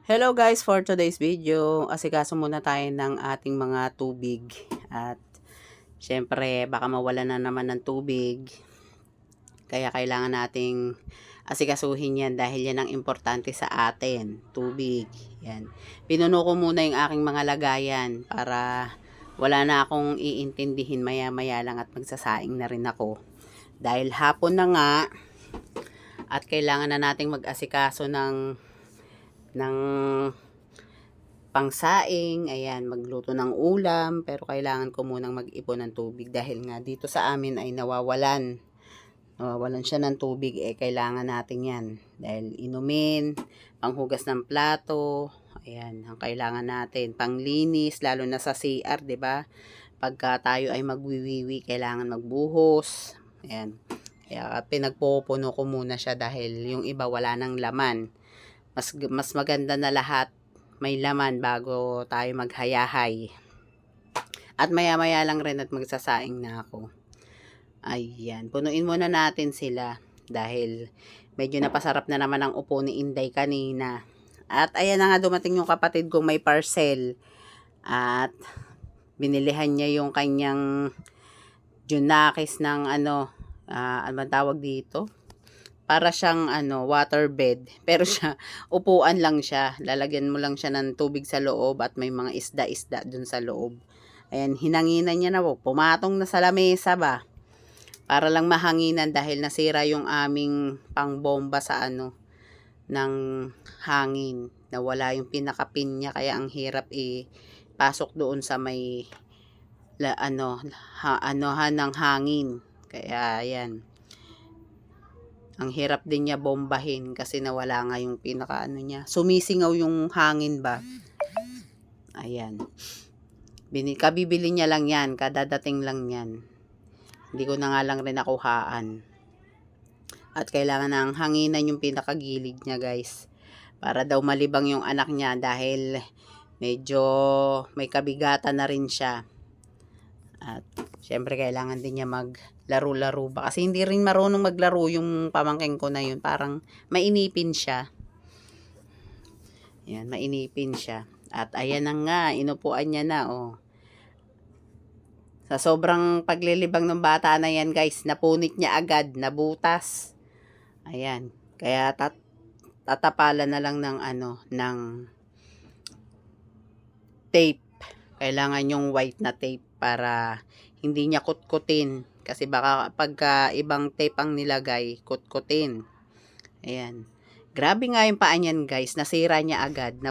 Hello guys, for today's video, asikaso muna tayo ng ating mga tubig at syempre baka mawala na naman ng tubig, kaya kailangan nating asikasuhin yan dahil yan ang importante sa atin, tubig. Yan. Pinuno ko muna yung aking mga lagayan para wala na akong iintindihin maya lang at magsasaing na rin ako. Dahil hapon na nga at kailangan na nating mag-asikaso ng pangsaing, ayan, magluto ng ulam, pero kailangan ko munang mag-ipon ng tubig dahil nga dito sa amin ay nawawalan siya ng tubig, kailangan natin yan dahil inumin, panghugas ng plato, ayan, ang kailangan natin, panglinis, lalo na sa CR, 'di ba? Pagka tayo ay magwiwiwi, kailangan magbuhos, ayan, kaya pinagpupuno ko muna siya dahil yung iba wala nang laman. Mas maganda na lahat may laman bago tayo maghayahay. At maya lang rin at magsasaing na ako. Ayan, punuin muna natin sila dahil medyo napasarap na naman ang upo ni Inday kanina. At ayan na nga, dumating yung kapatid kong may parcel at binilihan niya yung kanyang junakis ng ano tawag dito? Para siyang water bed, pero siya upuan lang siya, lalagyan mo lang siya ng tubig sa loob at may mga isda dun sa loob. Ayan, hinanginan niya na po, pumatong na sa lamesa ba, para lang mahanginan dahil nasira yung aming pangbomba sa ng hangin, nawala yung pinakapin niya, kaya ang hirap pasok doon sa may ng hangin, kaya ayan. Ang hirap din niya bombahin kasi nawala nga yung pinaka niya. Sumisingaw yung hangin ba. Ayan. Kabibili niya lang yan. Kadadating lang yan. Hindi ko na nga lang rin nakuhaan. At kailangan ng hanginan yung pinakagilid niya, guys. Para daw malibang yung anak niya dahil medyo may kabigatan na rin siya. At syempre kailangan din niya maglaro-laro ba. Kasi hindi rin marunong maglaro yung pamangking ko na yun. Parang mainipin siya. Ayan, mainipin siya. At ayan na nga, inupuan niya na, oh. Sa sobrang paglilibang ng bata na yan, guys, napunit niya agad, nabutas. Ayan, kaya tatapalan na lang ng ng tape. Kailangan yung white na tape para hindi niya kutkutin. Kasi baka pagka ibang tape ang nilagay, kutkutin. Ayan. Grabe nga yung paa niyan, guys. Nasira niya agad.